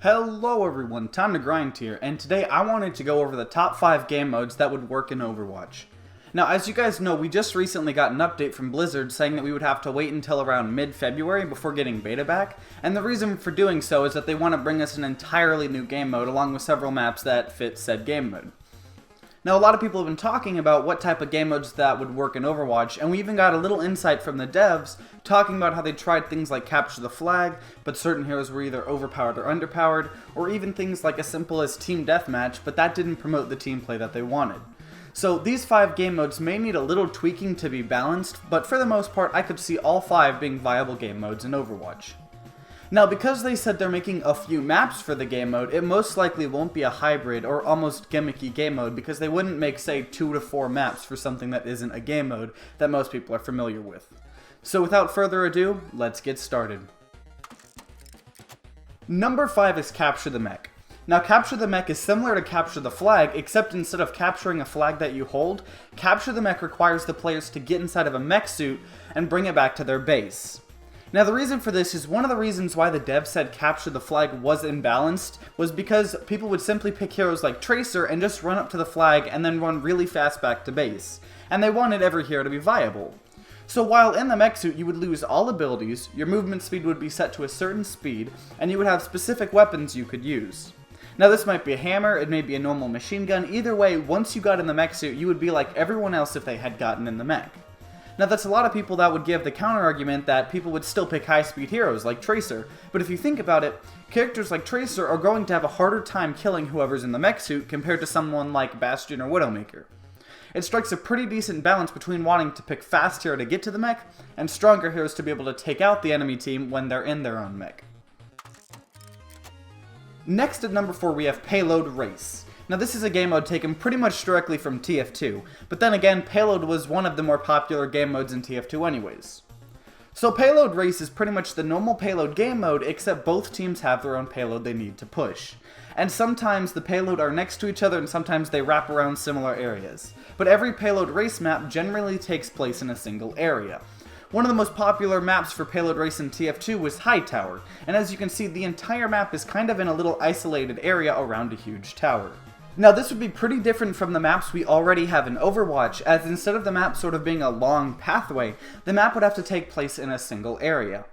Hello everyone, TimeToGrind here, and today I wanted to go over the top 5 game modes that would work in Overwatch. Now, as you guys know, we just recently got an update from Blizzard saying that we would have to wait until around mid-February before getting beta back, and the reason for doing so is that they want to bring us an entirely new game mode along with several maps that fit said game mode. Now, a lot of people have been talking about what type of game modes that would work in Overwatch, and we even got a little insight from the devs talking about how they tried things like capture the flag, but certain heroes were either overpowered or underpowered, or even things like as simple as team deathmatch, but that didn't promote the team play that they wanted. So these 5 game modes may need a little tweaking to be balanced, but for the most part I could see all 5 being viable game modes in Overwatch. Now, because they said they're making a few maps for the game mode, it most likely won't be a hybrid or almost gimmicky game mode because they wouldn't make, say, 2 to 4 maps for something that isn't a game mode that most people are familiar with. So without further ado, let's get started. Number 5 is Capture the Mech. Now, Capture the Mech is similar to Capture the Flag, except instead of capturing a flag that you hold, Capture the Mech requires the players to get inside of a mech suit and bring it back to their base. Now, the reason for this is one of the reasons why the dev said Capture the Flag was imbalanced was because people would simply pick heroes like Tracer and just run up to the flag and then run really fast back to base, and they wanted every hero to be viable. So while in the mech suit you would lose all abilities, your movement speed would be set to a certain speed, and you would have specific weapons you could use. Now, this might be a hammer, it may be a normal machine gun, either way, once you got in the mech suit you would be like everyone else if they had gotten in the mech. Now, that's a lot of people that would give the counter-argument that people would still pick high-speed heroes like Tracer, but if you think about it, characters like Tracer are going to have a harder time killing whoever's in the mech suit compared to someone like Bastion or Widowmaker. It strikes a pretty decent balance between wanting to pick fast hero to get to the mech, and stronger heroes to be able to take out the enemy team when they're in their own mech. Next at number 4 we have Payload Race. Now, this is a game mode taken pretty much directly from TF2, but then again, Payload was one of the more popular game modes in TF2 anyways. So Payload Race is pretty much the normal payload game mode, except both teams have their own payload they need to push. And sometimes the payload are next to each other and sometimes they wrap around similar areas. But every Payload Race map generally takes place in a single area. One of the most popular maps for Payload Race in TF2 was High Tower, and as you can see, the entire map is kind of in a little isolated area around a huge tower. Now, this would be pretty different from the maps we already have in Overwatch, as instead of the map sort of being a long pathway, the map would have to take place in a single area.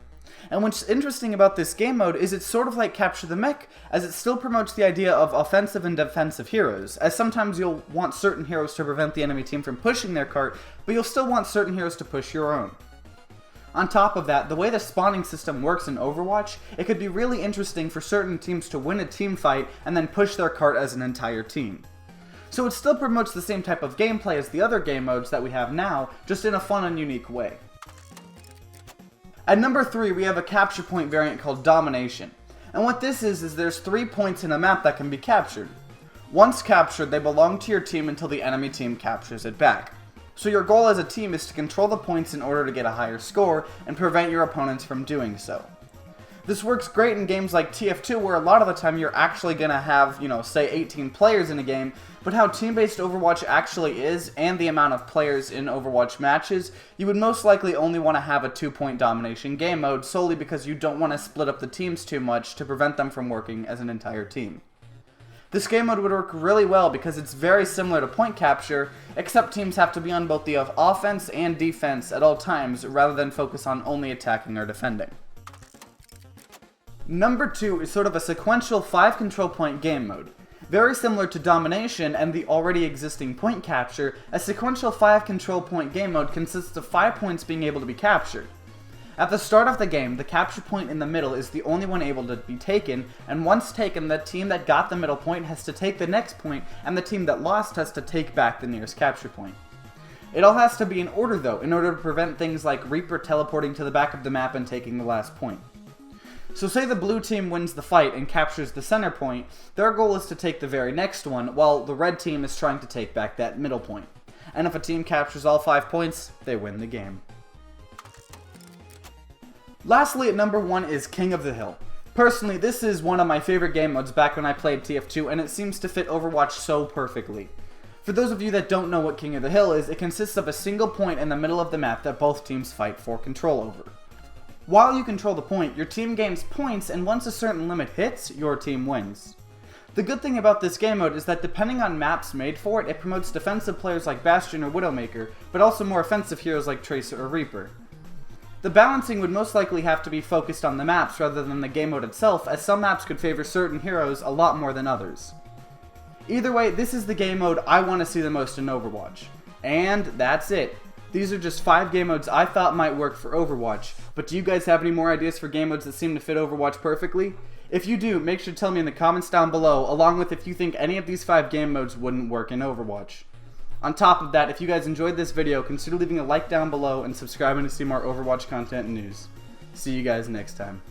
And what's interesting about this game mode is it's sort of like Capture the Mech, as it still promotes the idea of offensive and defensive heroes, as sometimes you'll want certain heroes to prevent the enemy team from pushing their cart, but you'll still want certain heroes to push your own. On top of that, the way the spawning system works in Overwatch, it could be really interesting for certain teams to win a team fight and then push their cart as an entire team. So it still promotes the same type of gameplay as the other game modes that we have now, just in a fun and unique way. At number 3, we have a capture point variant called Domination. And what this is there's 3 points in a map that can be captured. Once captured, they belong to your team until the enemy team captures it back. So your goal as a team is to control the points in order to get a higher score and prevent your opponents from doing so. This works great in games like TF2 where a lot of the time you're actually going to have, say 18 players in a game, but how team-based Overwatch actually is and the amount of players in Overwatch matches, you would most likely only want to have a 2-point domination game mode solely because you don't want to split up the teams too much to prevent them from working as an entire team. This game mode would work really well because it's very similar to point capture, except teams have to be on both the offense and defense at all times rather than focus on only attacking or defending. Number 2 is sort of a sequential 5 control point game mode. Very similar to Domination and the already existing point capture, a sequential 5 control point game mode consists of 5 points being able to be captured. At the start of the game, the capture point in the middle is the only one able to be taken, and once taken, the team that got the middle point has to take the next point, and the team that lost has to take back the nearest capture point. It all has to be in order though, in order to prevent things like Reaper teleporting to the back of the map and taking the last point. So say the blue team wins the fight and captures the center point, their goal is to take the very next one, while the red team is trying to take back that middle point. And if a team captures all 5 points, they win the game. Lastly, at number 1 is King of the Hill. Personally, this is one of my favorite game modes back when I played TF2, and it seems to fit Overwatch so perfectly. For those of you that don't know what King of the Hill is, it consists of a single point in the middle of the map that both teams fight for control over. While you control the point, your team gains points, and once a certain limit hits, your team wins. The good thing about this game mode is that depending on maps made for it, it promotes defensive players like Bastion or Widowmaker, but also more offensive heroes like Tracer or Reaper. The balancing would most likely have to be focused on the maps rather than the game mode itself, as some maps could favor certain heroes a lot more than others. Either way, this is the game mode I want to see the most in Overwatch. And that's it. These are just 5 game modes I thought might work for Overwatch, but do you guys have any more ideas for game modes that seem to fit Overwatch perfectly? If you do, make sure to tell me in the comments down below, along with if you think any of these 5 game modes wouldn't work in Overwatch. On top of that, if you guys enjoyed this video, consider leaving a like down below and subscribing to see more Overwatch content and news. See you guys next time.